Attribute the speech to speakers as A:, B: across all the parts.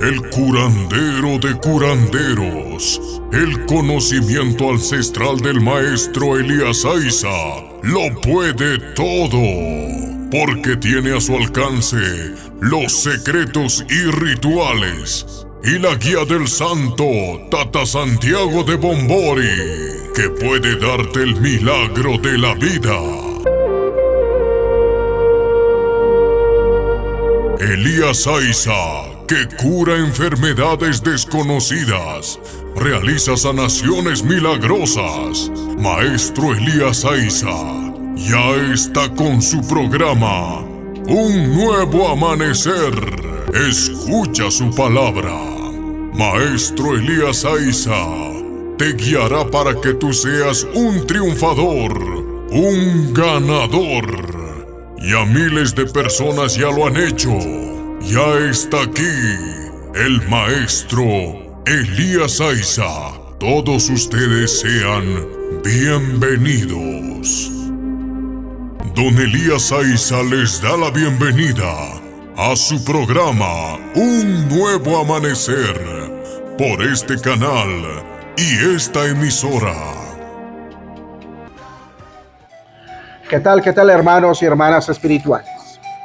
A: el curandero de curanderos, el conocimiento ancestral del maestro Elías Aiza, lo puede todo, porque tiene a su alcance los secretos y rituales y la guía del santo Tata Santiago de Bombori, que puede darte el milagro de la vida. Elías Aiza, que cura enfermedades desconocidas, realiza sanaciones milagrosas. Maestro Elías Aiza ya está con su programa Un Nuevo Amanecer. Escucha su palabra. Maestro Elías Aiza te guiará para que tú seas un triunfador, un ganador. Y a miles de personas ya lo han hecho. Ya está aquí el maestro Elías Aiza. Todos ustedes sean bienvenidos. Don Elías Aiza les da la bienvenida a su programa Un Nuevo Amanecer por este canal y esta emisora.
B: ¿Qué tal, hermanos y hermanas espirituales?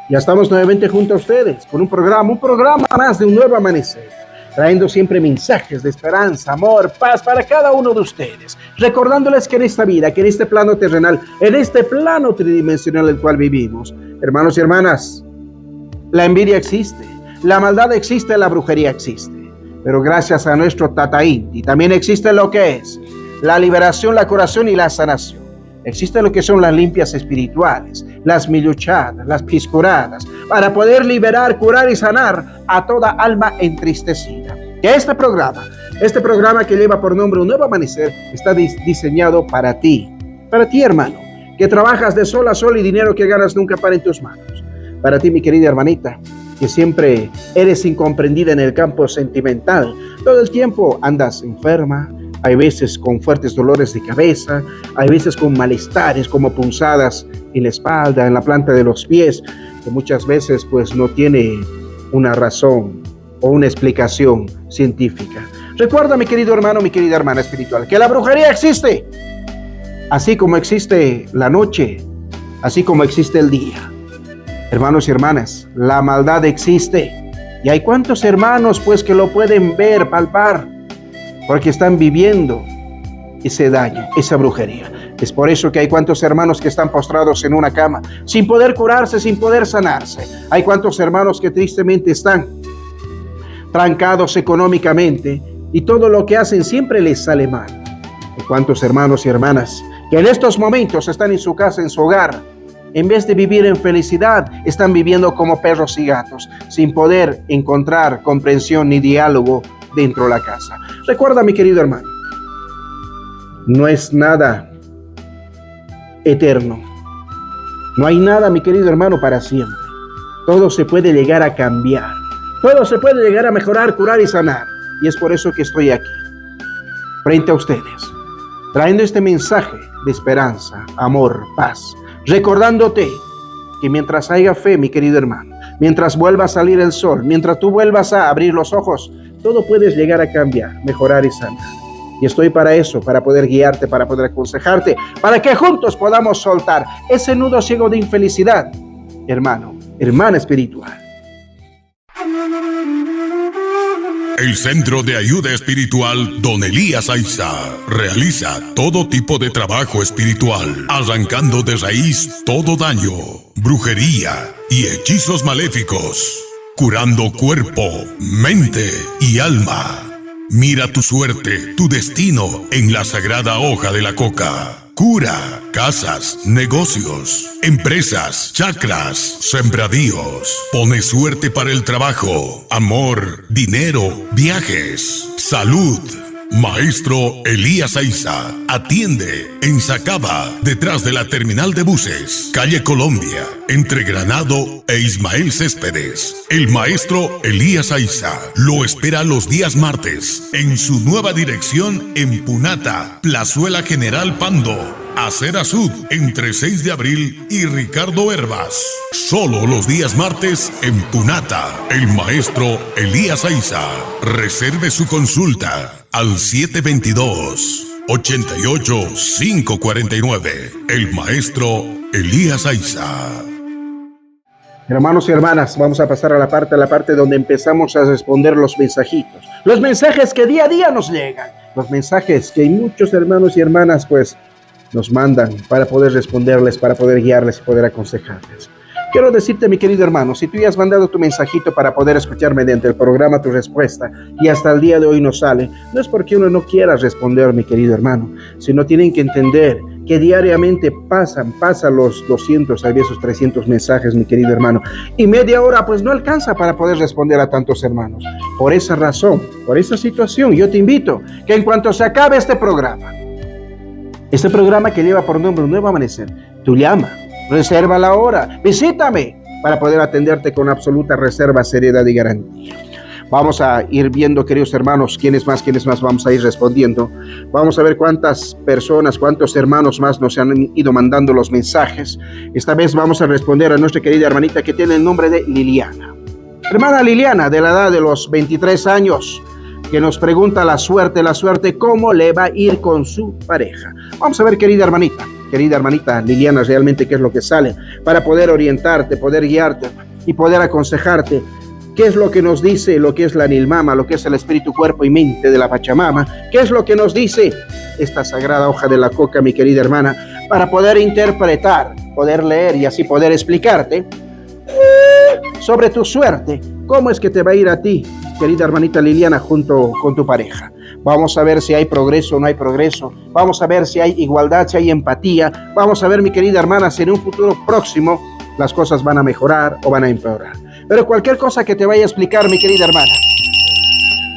B: Ya estamos nuevamente junto a ustedes con un programa más de Un Nuevo Amanecer, trayendo siempre mensajes de esperanza, amor, paz para cada uno de ustedes, recordándoles que en esta vida, que en este plano terrenal, en este plano tridimensional en el cual vivimos, hermanos y hermanas, la envidia existe, la maldad existe, la brujería existe, pero gracias a nuestro Tata Inti también existe lo que es la liberación, la curación y la sanación. Existe lo que son las limpias espirituales, las miluchadas, las piscuradas, para poder liberar, curar y sanar a toda alma entristecida. Que este programa que lleva por nombre Un Nuevo Amanecer, está diseñado para ti, hermano, que trabajas de sol a sol y dinero que ganas nunca para en tus manos. Para ti, mi querida hermanita, que siempre eres incomprendida en el campo sentimental, todo el tiempo andas enferma, hay veces con fuertes dolores de cabeza, hay veces con malestares como punzadas en la espalda, en la planta de los pies, que muchas veces pues no tiene una razón o una explicación científica. Recuerda, mi querido hermano, mi querida hermana espiritual, que la brujería existe, así como existe la noche, así como existe el día. Hermanos y hermanas, la maldad existe, y hay cuantos hermanos pues que lo pueden ver, palpar, porque están viviendo ese daño, esa brujería. Es por eso que hay cuantos hermanos que están postrados en una cama, sin poder curarse, sin poder sanarse. Hay cuantos hermanos que tristemente están trancados económicamente y todo lo que hacen siempre les sale mal. Hay cuantos hermanos y hermanas que en estos momentos están en su casa, en su hogar, en vez de vivir en felicidad, están viviendo como perros y gatos, sin poder encontrar comprensión ni diálogo dentro de la casa. Recuerda, mi querido hermano, no es nada eterno. No hay nada, mi querido hermano, para siempre. Todo se puede llegar a cambiar. Todo se puede llegar a mejorar, curar y sanar. Y es por eso que estoy aquí, frente a ustedes, trayendo este mensaje de esperanza, amor, paz, recordándote que mientras haya fe, mi querido hermano, mientras vuelva a salir el sol, mientras tú vuelvas a abrir los ojos, todo puedes llegar a cambiar, mejorar y sanar. Y estoy para eso, para poder guiarte, para poder aconsejarte, para que juntos podamos soltar ese nudo ciego de infelicidad, hermano, hermana espiritual.
A: El Centro de Ayuda Espiritual Don Elías Aiza realiza todo tipo de trabajo espiritual, arrancando de raíz todo daño, brujería y hechizos maléficos, curando cuerpo, mente y alma. Mira tu suerte, tu destino en la sagrada hoja de la coca. Cura casas, negocios, empresas, chakras, sembradíos. Pone suerte para el trabajo, amor, dinero, viajes, salud. Maestro Elías Aiza atiende en Sacaba, detrás de la terminal de buses, calle Colombia, entre Granado e Ismael Céspedes. El maestro Elías Aiza lo espera los días martes en su nueva dirección en Punata, Plazuela General Pando. Acera Sud entre 6 de abril y Ricardo Herbas. Solo los días martes en Tunata. El maestro Elías Aiza. Reserve su consulta al 722-88-549. El maestro Elías Aiza.
B: Hermanos y hermanas, vamos a pasar a la parte donde empezamos a responder los mensajitos. Los mensajes que día a día nos llegan. Los mensajes que muchos hermanos y hermanas pues nos mandan para poder responderles, para poder guiarles y poder aconsejarles. Quiero decirte, mi querido hermano, si tú ya has mandado tu mensajito para poder escuchar mediante el programa tu respuesta y hasta el día de hoy no sale, no es porque uno no quiera responder, mi querido hermano, sino tienen que entender que diariamente pasan los 200, a veces 300 mensajes, mi querido hermano, y media hora pues no alcanza para poder responder a tantos hermanos. Por esa razón, por esa situación, yo te invito que en cuanto se acabe este programa que lleva por nombre Un Nuevo Amanecer, tú llama, reserva la hora, visítame para poder atenderte con absoluta reserva, seriedad y garantía. Vamos a ir viendo, queridos hermanos, quiénes más vamos a ir respondiendo. Vamos a ver cuántas personas, cuántos hermanos más nos han ido mandando los mensajes. Esta vez vamos a responder a nuestra querida hermanita que tiene el nombre de Liliana. Hermana Liliana, de la edad de los 23 años, que nos pregunta la suerte, cómo le va a ir con su pareja. Vamos a ver, querida hermanita Liliana, realmente qué es lo que sale, para poder orientarte, poder guiarte y poder aconsejarte qué es lo que nos dice lo que es la Nilmama, lo que es el espíritu, cuerpo y mente de la Pachamama, qué es lo que nos dice esta sagrada hoja de la coca, mi querida hermana, para poder interpretar, poder leer y así poder explicarte sobre tu suerte, cómo es que te va a ir a ti, querida hermanita Liliana, junto con tu pareja. Vamos a ver si hay progreso o no hay progreso. Vamos a ver si hay igualdad, si hay empatía. Vamos a ver, mi querida hermana, si en un futuro próximo las cosas van a mejorar o van a empeorar. Pero cualquier cosa que te vaya a explicar, mi querida hermana,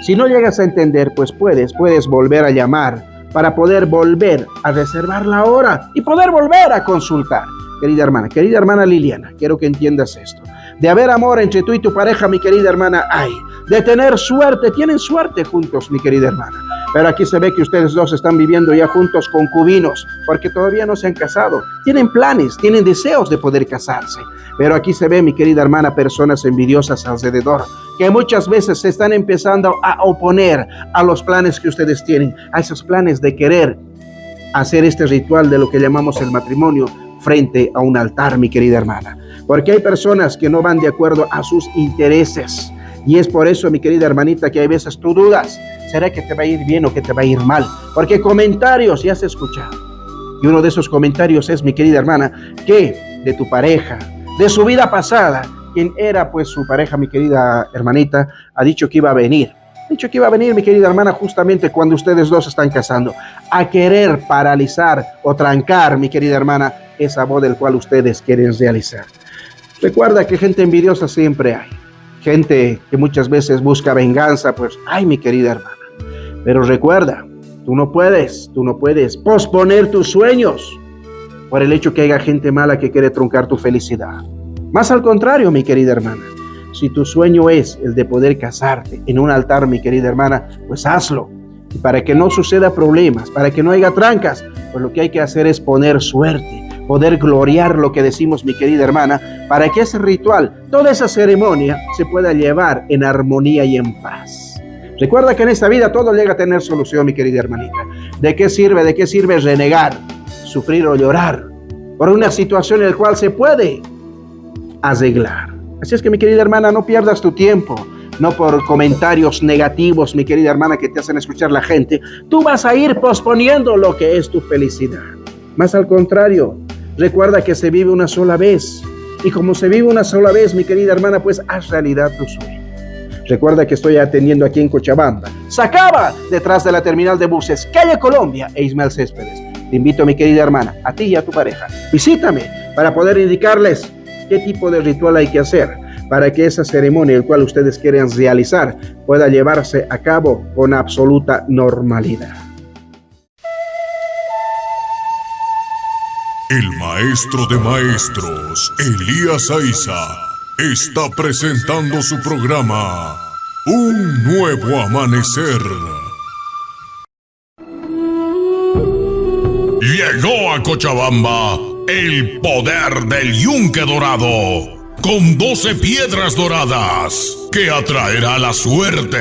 B: si no llegas a entender, pues puedes volver a llamar para poder volver a reservar la hora y poder volver a consultar. Querida hermana Liliana, quiero que entiendas esto. De haber amor entre tú y tu pareja, mi querida hermana, hay. De tener suerte, tienen suerte juntos, mi querida hermana. Pero aquí se ve que ustedes dos están viviendo ya juntos concubinos, porque todavía no se han casado. Tienen planes, tienen deseos de poder casarse. Pero aquí se ve, mi querida hermana, personas envidiosas alrededor, que muchas veces se están empezando a oponer a los planes que ustedes tienen, a esos planes de querer hacer este ritual de lo que llamamos el matrimonio frente a un altar, mi querida hermana. Porque hay personas que no van de acuerdo a sus intereses. Y es por eso, mi querida hermanita, que hay veces tú dudas, ¿será que te va a ir bien o que te va a ir mal? Porque comentarios ya has escuchado. Y uno de esos comentarios es, mi querida hermana, que de tu pareja, de su vida pasada, quien era pues su pareja, mi querida hermanita, ha dicho que iba a venir. Ha dicho que iba a venir, mi querida hermana, justamente cuando ustedes dos están casando, a querer paralizar o trancar, mi querida hermana, esa boda del cual ustedes quieren realizar. Recuerda que gente envidiosa siempre hay. Gente que muchas veces busca venganza, pues, ay, mi querida hermana. Pero recuerda, tú no puedes posponer tus sueños por el hecho que haya gente mala que quiere truncar tu felicidad. Más al contrario, mi querida hermana, si tu sueño es el de poder casarte en un altar, mi querida hermana, pues hazlo. Y para que no suceda problemas, para que no haya trancas, pues lo que hay que hacer es poner suerte, poder gloriar lo que decimos, mi querida hermana, para que ese ritual, toda esa ceremonia, se pueda llevar en armonía y en paz. Recuerda que en esta vida todo llega a tener solución, mi querida hermanita. ¿De qué sirve renegar, sufrir o llorar por una situación en la cual se puede arreglar? Así es que, mi querida hermana, no pierdas tu tiempo, no por comentarios negativos, mi querida hermana, que te hacen escuchar la gente. Tú vas a ir posponiendo lo que es tu felicidad. Más al contrario, recuerda que se vive una sola vez. Y como se vive una sola vez, mi querida hermana, pues haz realidad tu sueño. Recuerda que estoy atendiendo aquí en Cochabamba, Sacaba, detrás de la terminal de buses, calle Colombia e Ismael Céspedes. Te invito, mi querida hermana, a ti y a tu pareja. Visítame para poder indicarles qué tipo de ritual hay que hacer para que esa ceremonia, el cual ustedes quieren realizar, pueda llevarse a cabo con absoluta normalidad.
A: El maestro de maestros, Elías Aiza, está presentando su programa Un Nuevo Amanecer. Llegó a Cochabamba el poder del yunque dorado, con 12 piedras doradas que atraerá la suerte,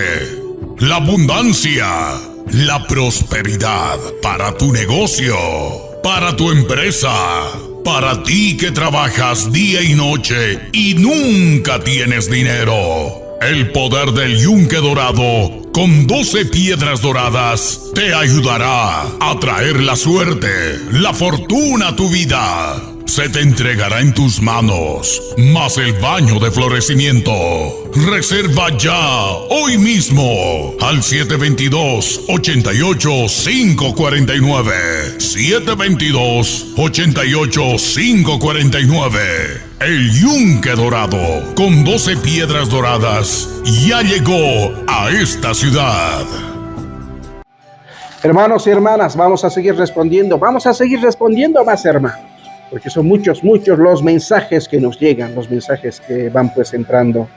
A: la abundancia, la prosperidad para tu negocio, para tu empresa, para ti que trabajas día y noche y nunca tienes dinero. El poder del yunque dorado con 12 piedras doradas te ayudará a traer la suerte, la fortuna a tu vida. Se te entregará en tus manos, más el baño de florecimiento. Reserva ya, hoy mismo, al 722-88-549. 722-88-549. El yunque dorado, con 12 piedras doradas, ya llegó a esta ciudad.
B: Hermanos y hermanas, vamos a seguir respondiendo a más hermanos, porque son muchos los mensajes que nos llegan, los mensajes que van pues entrando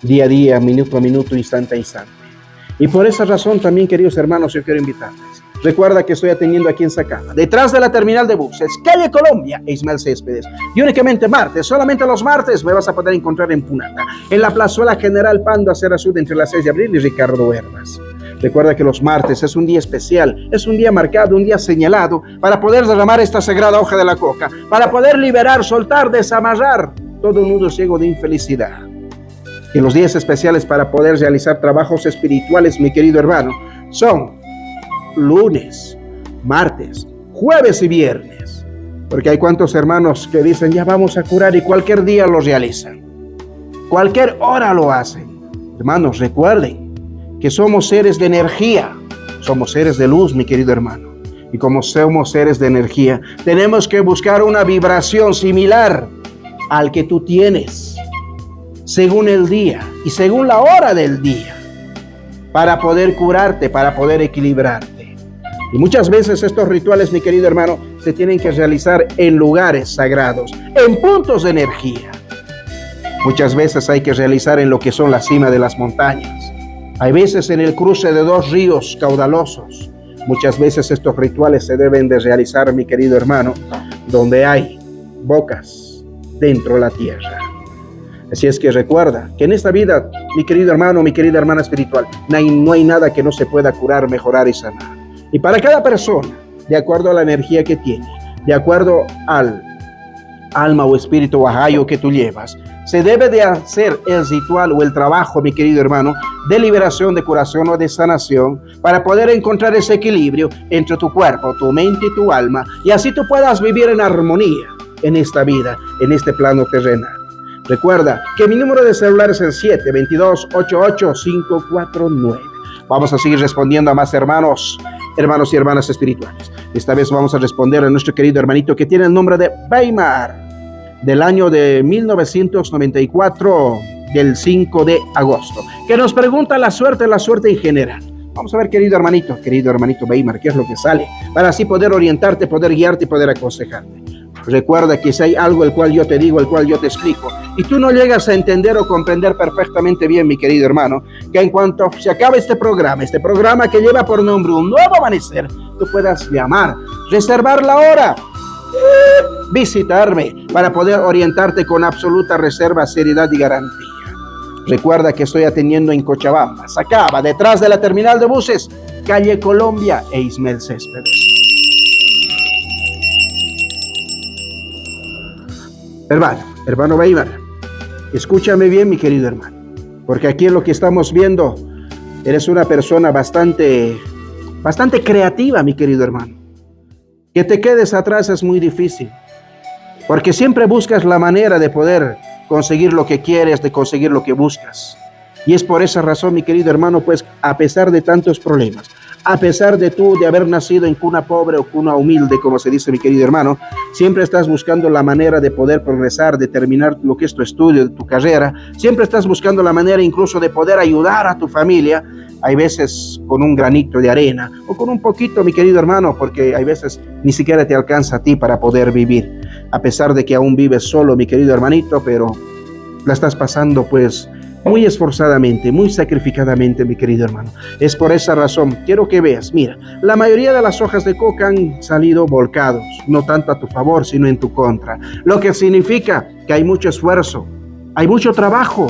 B: día a día, minuto a minuto, instante a instante. Y por esa razón también, queridos hermanos, yo quiero invitarles. Recuerda que estoy atendiendo aquí en Sacaba, detrás de la terminal de buses, calle Colombia, Ismael Céspedes. Y únicamente martes, solamente los martes, me vas a poder encontrar en Punata, en la plazuela General Pando Acera Sur, entre las 6 de abril y Ricardo Herbas. Recuerda que los martes es un día especial, es un día marcado, un día señalado para poder derramar esta sagrada hoja de la coca, para poder liberar, soltar, desamarrar todo nudo ciego de infelicidad. Y los días especiales para poder realizar trabajos espirituales, mi querido hermano, son lunes, martes, jueves y viernes. Porque hay cuantos hermanos que dicen, ya vamos a curar, y cualquier día lo realizan. Cualquier hora lo hacen. Hermanos, recuerden que somos seres de energía, somos seres de luz, mi querido hermano. Y como somos seres de energía, tenemos que buscar una vibración similar al que tú tienes, según el día y según la hora del día, para poder curarte, para poder equilibrarte. Y muchas veces estos rituales, mi querido hermano, se tienen que realizar en lugares sagrados, en puntos de energía. Muchas veces hay que realizar en lo que son la cima de las montañas. Hay veces en el cruce de 2 ríos caudalosos. Muchas veces estos rituales se deben de realizar, mi querido hermano, donde hay bocas dentro de la tierra. Así es que recuerda que en esta vida, mi querido hermano, mi querida hermana espiritual, no hay nada que no se pueda curar, mejorar y sanar. Y para cada persona, de acuerdo a la energía que tiene, de acuerdo al alma o espíritu bajayo que tú llevas, se debe de hacer el ritual o el trabajo, mi querido hermano, de liberación, de curación o de sanación, para poder encontrar ese equilibrio entre tu cuerpo, tu mente y tu alma, y así tú puedas vivir en armonía en esta vida, en este plano terrenal. Recuerda que mi número de celular es el 722-88-549. Vamos a seguir respondiendo a más hermanos y hermanas espirituales. Esta vez vamos a responder a nuestro querido hermanito que tiene el nombre de Weimar, del año de 1994, del 5 de agosto, que nos pregunta la suerte en general. Vamos a ver, querido hermanito Weimar, qué es lo que sale, para así poder orientarte, poder guiarte y poder aconsejarte. Recuerda que si hay algo el cual yo te digo, el cual yo te explico, y tú no llegas a entender o comprender perfectamente bien, mi querido hermano, que en cuanto se acabe este programa que lleva por nombre Un Nuevo Amanecer, tú puedas llamar, reservar la hora, visitarme para poder orientarte con absoluta reserva, seriedad y garantía. Recuerda que estoy atendiendo en Cochabamba, Sacaba, detrás de la terminal de buses, calle Colombia e Ismael Céspedes. Hermano Weimar, escúchame bien, mi querido hermano, porque aquí en lo que estamos viendo, eres una persona bastante creativa, mi querido hermano. Que te quedes atrás es muy difícil, porque siempre buscas la manera de poder conseguir lo que quieres, de conseguir lo que buscas. Y es por esa razón, mi querido hermano, pues a pesar de tantos problemas, a pesar de tú de haber nacido en cuna pobre o cuna humilde, como se dice, mi querido hermano, siempre estás buscando la manera de poder progresar, de terminar lo que es tu estudio, tu carrera. Siempre estás buscando la manera incluso de poder ayudar a tu familia. Hay veces con un granito de arena o con un poquito, mi querido hermano, porque hay veces ni siquiera te alcanza a ti para poder vivir. A pesar de que aún vives solo, mi querido hermanito, pero la estás pasando pues muy esforzadamente, muy sacrificadamente, mi querido hermano. Es por esa razón, quiero que veas, mira, la mayoría de las hojas de coca han salido volcados, no tanto a tu favor, sino en tu contra, lo que significa que hay mucho esfuerzo, hay mucho trabajo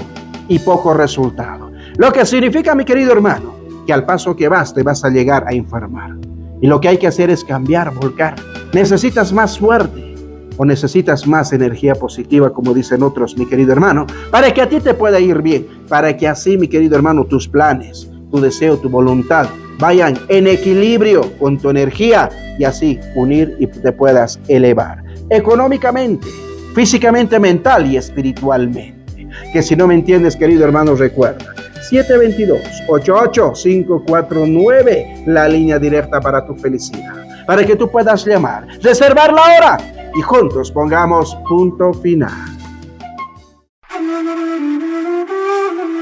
B: y poco resultado. Lo que significa, mi querido hermano, que al paso que vas, te vas a llegar a enfermar. Y lo que hay que hacer es cambiar, volcar. ¿Necesitas más suerte o necesitas más energía positiva, como dicen otros, mi querido hermano, para que a ti te pueda ir bien, para que así, mi querido hermano, tus planes, tu deseo, tu voluntad vayan en equilibrio con tu energía y así unir y te puedas elevar económicamente, físicamente, mental y espiritualmente? Que si no me entiendes, querido hermano, recuerda 722-88-549, la línea directa para tu felicidad, para que tú puedas llamar, reservar la hora y juntos pongamos punto final.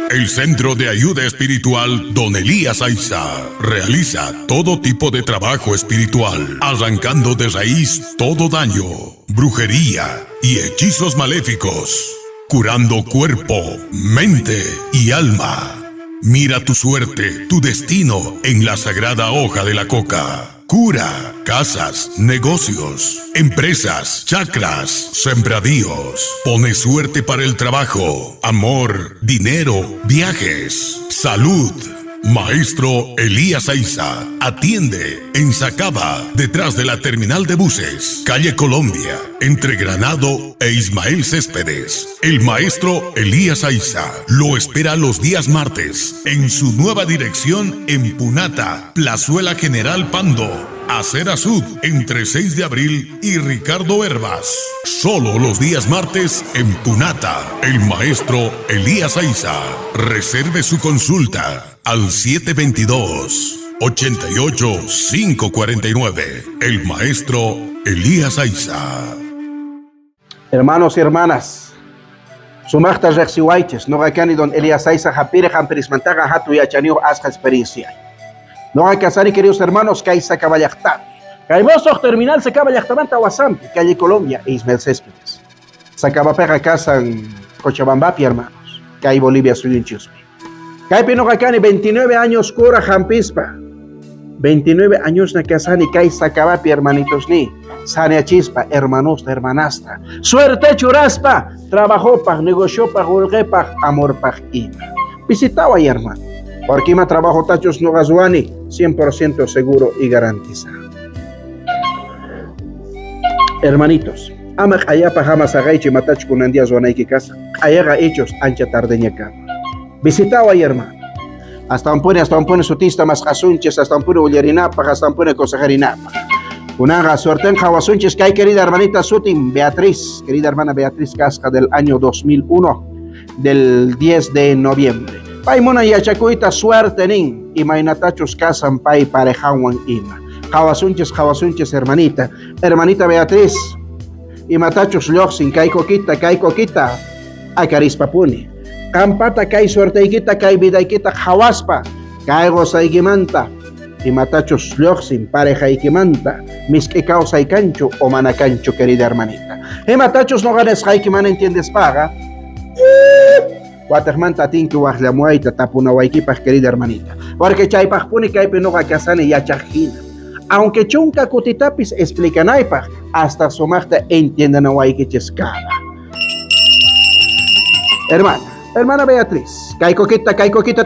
A: El Centro de Ayuda Espiritual Don Elías Aiza realiza todo tipo de trabajo espiritual, arrancando de raíz todo daño, brujería y hechizos maléficos, curando cuerpo, mente y alma. Mira tu suerte, tu destino en la sagrada hoja de la coca. Cura casas, negocios, empresas, chakras, sembradíos. Pone suerte para el trabajo, amor, dinero, viajes, salud. Maestro Elías Aiza atiende en Sacaba, detrás de la terminal de buses, calle Colombia, entre Granado e Ismael Céspedes. El maestro Elías Aiza lo espera los días martes en su nueva dirección en Punata, Plazuela General Pando, Acera Sud, entre 6 de abril y Ricardo Herbas. Solo los días martes en Punata. El maestro Elías Aiza. Reserve su consulta al 722-88-549. El maestro Elías Aiza.
B: Hermanos y hermanas, sumachtas rexihuayches, no gacani don Elías Aiza, japire jamperismantaga hatu yachanio asca experiencia. No hay que hacer, queridos hermanos, que hay sacabayacta. Caimoso terminal se cabayactamanta Guasampi, calle Colombia e Ismael Céspedes. Sacabapega casa en Cochabamba, hermanos, que hay Bolivia, Suyunchuspi. Caipi no gacani 29 años cura jampispa. 29 años na casani kai sacabapi, hermanitos ni. Sania chispa, hermanos, hermanastra. Suerte churaspa, trabajó pa, negoció pa, julgué pa, amor pa, ima. Visitaba ahí, hermano. Porque ima trabajo tachos no gazuani, 100% seguro y garantizado. Hermanitos, amak ayapa jamás agaichi matach kunandia zuanaiki casa. Ayaga hechos ancha tardeña cama. Visitaba ahí, hermano. Hasta un pone sutista más jasunches, hasta un pone ullerinapa, hasta un pone consejerinapa. Una suerte en jawasunches que hay, querida hermanita Sutin Beatriz, querida hermana Beatriz Casca del año 2001, del 10 de noviembre. Pai mona yachakuita suerte nin, y mainatachos casan pai parejawan ima. Jawasunches, hermanita Beatriz, y matachos loxin, kai coquita, acarispapuni. Campata kai suerteikita kai vidaikita jawaspa, kai gozaikimanta, y matachos loxin, parejaikimanta, miske causa y cancho o manacancho, querida hermanita. Y matachos no ganes jaikiman, entiendes paga. Guatemanta tinki wajlamuaita tapuna waikipas, querida hermanita. Porque chaypajpuni kaipi no gakasani yachajina. Aunque chunka kutitapis explicanaypaj, hasta somachta entiendan a waikicheskala. Hermana Beatriz, kai coquita,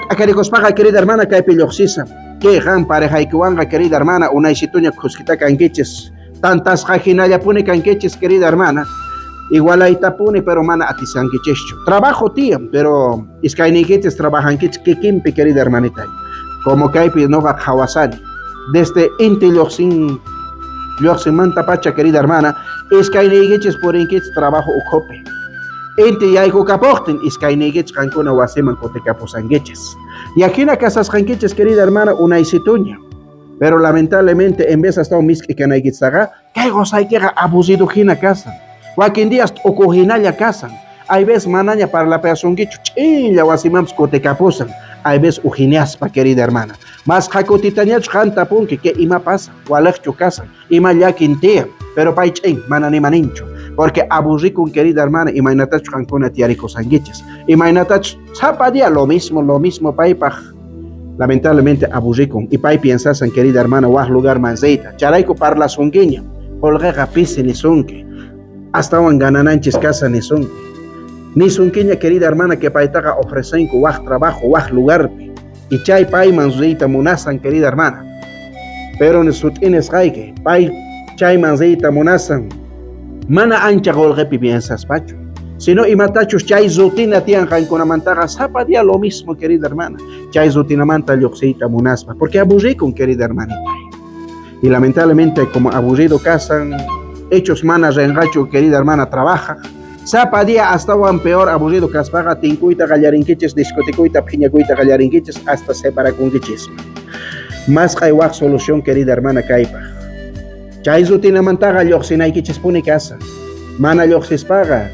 B: acaricospaga, querida hermana, kai pilloxisa. Que han pareja ikuanga, querida hermana, una isituña kuskita canquiches. Tantas jajinaya pune canquiches, querida hermana. Igual ahí tapune, pero mana atisanquichecho. Trabajo tía, pero iskainiquiches trabajan que kimpi, querida hermanita. Como kaipi no va hawasani. Desde inti loxin manta pacha, querida hermana, iskainiquiches por inquiches trabajo ujope. Inti ya ikukapochten, iskainiquiches cancuna waseman cotecaposangueches. Y aquí en la casa janquiches, querida hermana, una isituña. Pero lamentablemente, en vez de estar un miski que no hay que sacar, que hay que abusido en casa. Joaquín Díaz ocojinalla casan. Hay veces manaña para la personguicho, chilla wasimams cotecaposan. Hay veces ujineaspa, querida hermana. Más jacotitañach janta punque que ima pasa, walachcho casan, ima ya quintea, pero paichen, manani manincho. porque aburricun, querida hermana, y mainatach cancuna tiarico sanguiches. Y mainatach, zapadía lo mismo, paipaj. Lamentablemente aburricun. Y pai piensas en querida hermana, wah lugar manzeita. Charaico parla sunguiña. Olga pise ni sunque. Hasta un ganananches casa ni sunque. Ni sunquiña, querida hermana, que paitaga ofrecen wah trabajo, wah lugar. Y chay pai manzeita munasan, querida hermana. Pero en su tienes raike, pai chay manzeita munasan. Mana ancha golgepi piensas, pacho. Sino y matachos chay zutina tianjan con amantaga zapadía lo mismo, querida hermana. Chay zutina manta lioxeita munaspa. Porque aburrí con querida hermanita. Y lamentablemente, como aburrido casan, hechos manas rengacho, querida hermana, trabaja. Zapadía hasta un peor aburrido caspaga, tincuita gallarinquiches, discoticuita, piñacuita gallarinquiches, hasta separa con guichismo. Más hay solución, querida hermana, caipa. Chaizu tiene mantaga, lioxina y quichispune casa. Mana lioxis paga.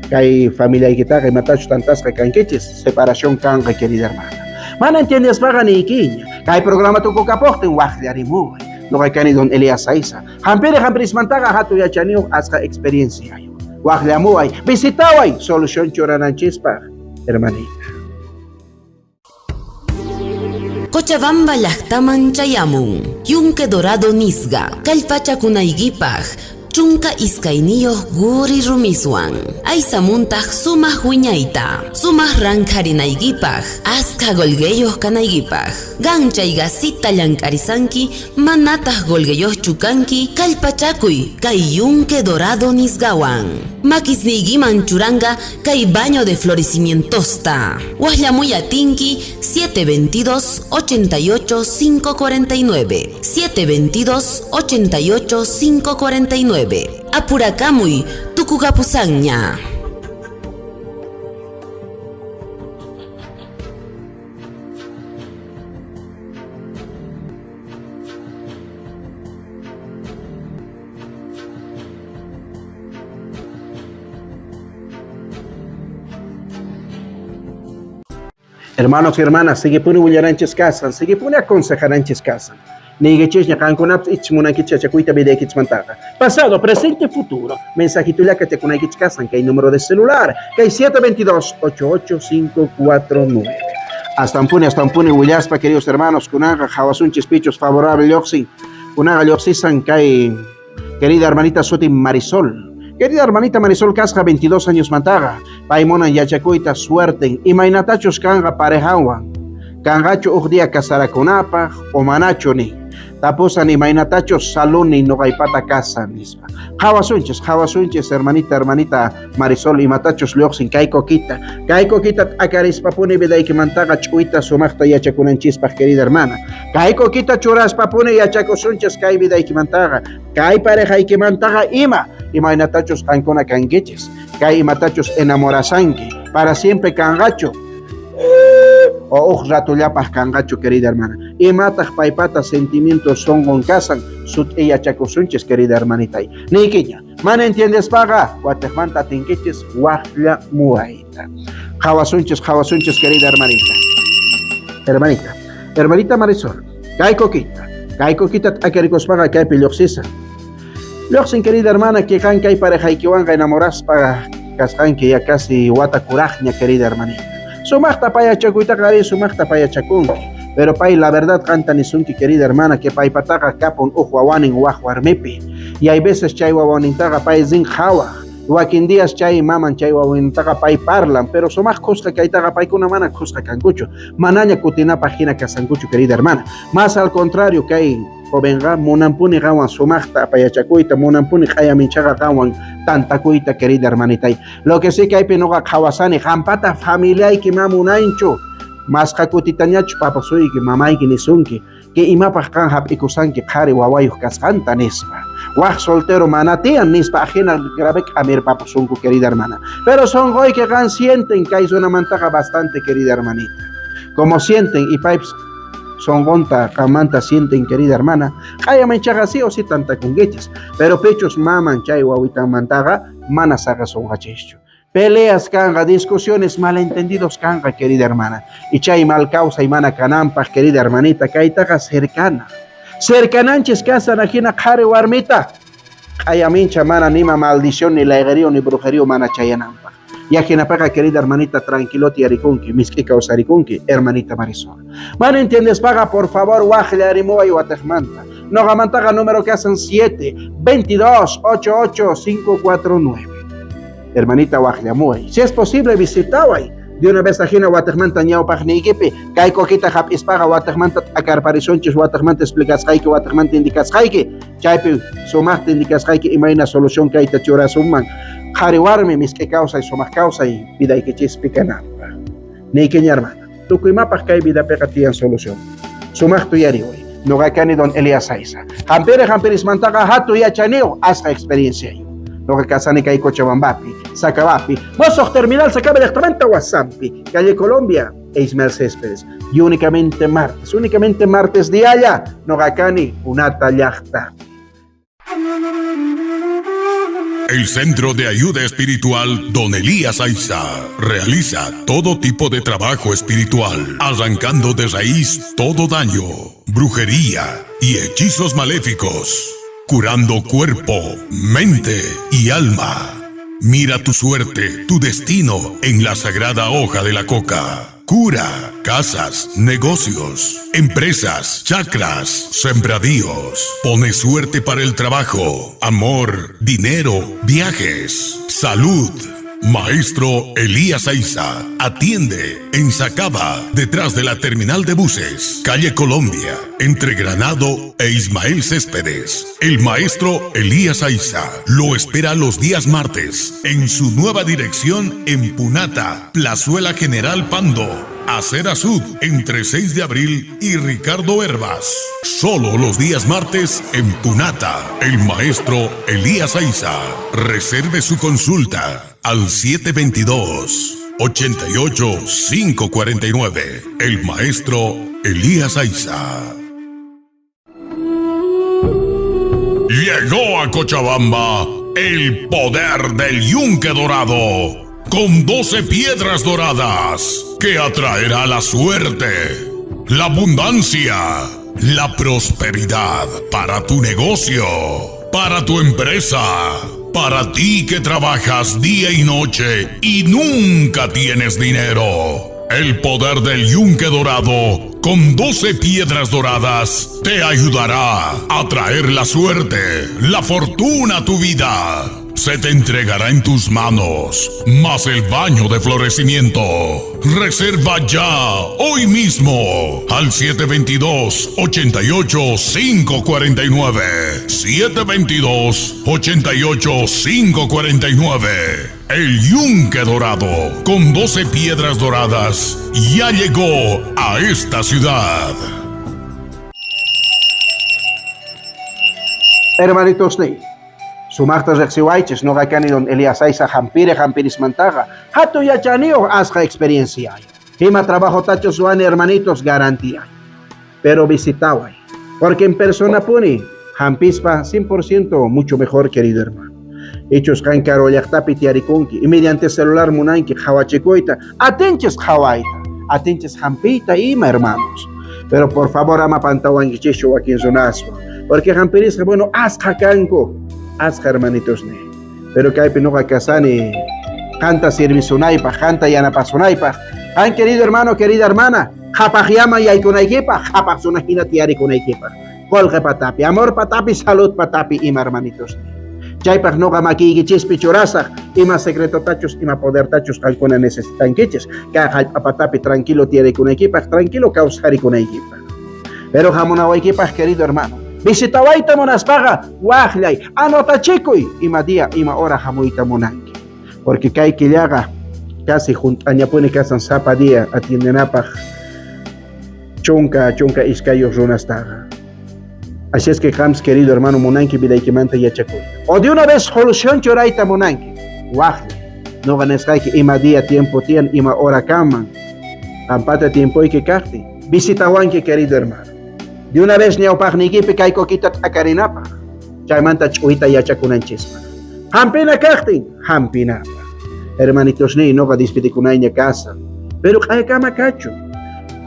B: Kai familia y guitarra y matacho tantas que canquiches. Separación canga, querida hermana. Mana entiendes paga ni iquiña. Kai programa tu cocaporte en waj de arimu. No hay cani don Elías Saiza. Jampere jampris mantaga hatu ya chanio hasta experiencia. Waj de amuay. Visitaway. Solución chorananchispag, hermanita.
C: Cochabamba llaqtaman chayamun, yunque dorado nisga, kallpachakunaykipaq, chunka iskayniyuq guri rumiswan, aysamuntaq sumaq wiñayta, sumaq rankarinaykipaq, aska golgeyuq kanaykipaq, ganchay gasita llank'arisanki, manataq golgeyuqchu kanki, kallpachakuy kay yunque dorado nisgawan. Makisniykiman churanga kay baño de florecimientosta. Wahlamuyatinki 722-88-549. 722-88-549. Apurakamuy tukukapusanña.
B: Hermanos y hermanas, sigue pone huyaranches casan, sigue pone aconsejaranches casan. Nigeches ñacan con apps ichmunakicha chacuita videkichs mantaga. Pasado, presente, futuro. Mensajito ya que te conaikichs casan, que hay número de celular, que hay 722-88549. Hasta Ampune, Willaspa, queridos hermanos, kunaga, jawasunchis pichos, favorable yoxi. Kunaga yoxisan, que hay querida hermanita Soti Marisol. Querida hermanita Marisol Casca, 22 años mantaga. Paimona yachacuita suerte. Y mainatachos canga parejawan. Cangacho ujdia casaraconapa o manacho ni. Taposa ni mainatachos saluni no gaipata casa nispa. Jawasunches, hermanita Marisol y matachos leoxin kaiko kita. Kaiko kita akarispa pone vida y que mantaga chuita sumachta yachacunanchispa, querida hermana. Kaiko kita churaspa pone yachacosunches kai vida y que mantaga. Kai pareja y que mantaga ima. Y mainatachos cancona cangueches. Kai matachos enamorasanque. Para siempre cangacho. O ratullapas cangacho, querida hermana. Y matas paipatas sentimientos son con casan. Sut ella chacosunches, querida hermanita. Niquiña. Man entiendes paga. Guatejmanta tinquiches. Wahla muaita. Jawasunches, querida hermanita. Hermanita Marisol. Kai coquita akericos paga kai piloxisa. Loxin, querida hermana, que can kai pareja y que van a enamorar para cascan que ya casi guata curajña, querida hermanita. Sumachta paya chacuita cari, sumachta paya chacunki. Pero pay, la verdad canta ni sunki, querida hermana, que pay pataga capon ujuawanin guajuarmepi. Y hay veces chay guawanintaga pay zin jawa. Joaquín Díaz chay maman chay guawanintaga pay parlan. Pero sumach cosca que taga pay con una mana cosca cancucho. Manaña cutina página casancucho, querida hermana. Más al contrario que hay. Jovenga, monampuni gawan sumachta payachacuita, monampuni hayaminchaga gawan tantacuita, querida hermanita. Lo que sí que hay penoga kawasani, jampata familia y que mamunancho, más jakutitañacho papasui que mamay que nisunki, que imapaj kanjap ikusanki kari wawayuj kaskanta nispa. Waj soltero manatian nispa ajena grabek amir papasunku, querida hermana. Pero son hoy que gan sienten que hay una mantaga bastante, querida hermanita. Como sienten y pipes son gonta, camanta sienten, querida hermana, haya manchaga sí o sí tanta cungueches, pero pechos maman chay guaguitan mantaga, manasaga son hachecho. Peleas canga, discusiones, malentendidos canga, querida hermana, y chay mal causa y mana canampa, querida hermanita, caitaga cercana. Cercananches casa najina jare warmita, ayamincha mana nima maldición ni laegerío ni brujería mana chayanampa. Ya que napaga querida hermanita tranquiloti arikunki, miski causarikunki, hermanita Marisol. Mano entiendes paga por favor wajle arimoa y watajmanta. No gamantaga número que hacen 7-22-88-549. Hermanita wajle amuay. Si es posible visitaway. De una vez ajena watajmanta ñao pagnigipi, kai coquita hap ispaga watajmanta acarparizonchis watajmanta explicas haiki watajmanta indicas haiki, chaipi sumasta indicas haiki imaina solución que hay tachura summan. Jariwarme mis que causa y somos causa y vida y que chispicanampa. Ni que mi hermana, tu cuimapas que hay vida pegatian solución. Sumas tu yari hoy, no gacani don Elías Aiza. Jamperis mantaga hatu y achaneo, hasta experiencia. No que casani que hay Cochabambapi, Sacabapi, Mozos Terminal se cabe directamente a Guasampi, Calle Colombia, e Ismael Céspedes. Y únicamente martes de allá, no gacani, unata yachta.
A: El Centro de Ayuda Espiritual Don Elías Aiza realiza todo tipo de trabajo espiritual, arrancando de raíz todo daño, brujería y hechizos maléficos, curando cuerpo, mente y alma. Mira tu suerte, tu destino en la sagrada hoja de la coca. Cura, casas, negocios, empresas, chakras, sembradíos. Pone suerte para el trabajo, amor, dinero, viajes, salud. Maestro Elías Aiza atiende en Sacaba, detrás de la terminal de buses, calle Colombia, entre Granado e Ismael Céspedes. El maestro Elías Aiza lo espera los días martes en su nueva dirección en Punata, Plazuela General Pando, Acera Sud, entre 6 de abril y Ricardo Herbas. Solo los días martes en Punata. El maestro Elías Aiza. Reserve su consulta al 722-88-549. El maestro Elías Aiza. Llegó a Cochabamba el poder del yunque dorado, con 12 piedras doradas que atraerá la suerte, la abundancia, la prosperidad para tu negocio, para tu empresa, para ti que trabajas día y noche y nunca tienes dinero. El poder del yunque dorado con 12 piedras doradas te ayudará a traer la suerte, la fortuna a tu vida. Se te entregará en tus manos, más el baño de florecimiento. Reserva ya, hoy mismo, al 722-88-549. 722-88-549. El yunque dorado, con 12 piedras doradas, ya llegó a esta ciudad.
B: Hermanitos Ney. Sumachtas rexiwaiches no gacani don Elías Aiza jampiris mantaga. Hato ya chanio asja experiencia. Hima trabajo tacho suane hermanitos garantía. Pero visitawai. Porque en persona puni jampispa 100% mucho mejor, querido hermano. Hechos kankaro yaktapi tiarikunki y mediante celular munanki jawachicoita. Atenches jawaita. Atenches jampita ima hermanos. Pero por favor ama pantawan gichicho aquí en Zonasua. Porque jampiris bueno asja kanko. Asja hermanitos ne. Pero que hay pinoja casani, canta servizunaipa, canta yanapazunaipa. Han querido hermano, querida hermana, japajyama y aikonaikipa, japazunajina tiari konaikipa. Colge patapi, amor patapi, salud patapi, ima hermanitos ne. Chaypaj noga maki chispi chorasa, ima secreto tachos, ima poder tachos, calcona necesitan quiches, que patapi tranquilo tiari konaikipa, tranquilo causari konaikipa. Pero jamonawaikipa, querido hermano. Visitawaita monaspaga, wajlay, anota chicoy, ima día, ima hora jamuita monanki. Porque kai killaga, casi juntaña pone casan zapa día, atiendenapaj, chunka iskayo runastaga. Así es que Hams, querido hermano monanki, vidaikimanta yachakoy. O de una vez solución choraita monanki, wajlay, no ganes que ima día tiempo tien, ima hora kaman, ampata tiempo y que kachti. Visitawanki, querido hermano. De una vez neopagnikipi kay kokitat akarinapa. Chaymanta chuita yachakunanchispa. Hampina kaktin, hampinapa. Hermanitos ni no dispitikunayña casa. Pero kay kama kacho.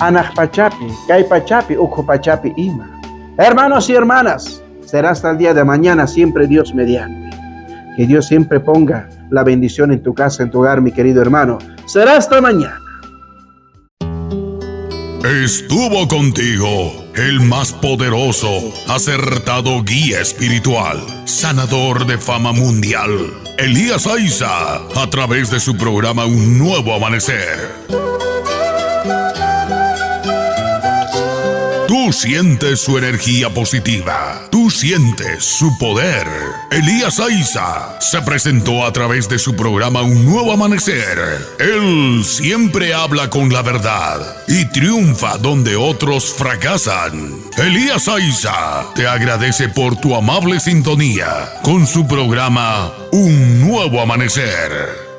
B: Anak pachapi, kay pachapi, uko pachapi ima. Hermanos y hermanas, Será hasta el día de mañana, siempre Dios mediante. Que Dios siempre ponga la bendición en tu casa, en tu hogar, mi querido hermano. Será hasta mañana.
A: Estuvo contigo el más poderoso, acertado guía espiritual, sanador de fama mundial, Elías Aiza, a través de su programa Un Nuevo Amanecer. Tú sientes su energía positiva. Tú sientes su poder. Elías Aiza se presentó a través de su programa Un Nuevo Amanecer. Él siempre habla con la verdad y triunfa donde otros fracasan. Elías Aiza te agradece por tu amable sintonía con su programa Un Nuevo Amanecer.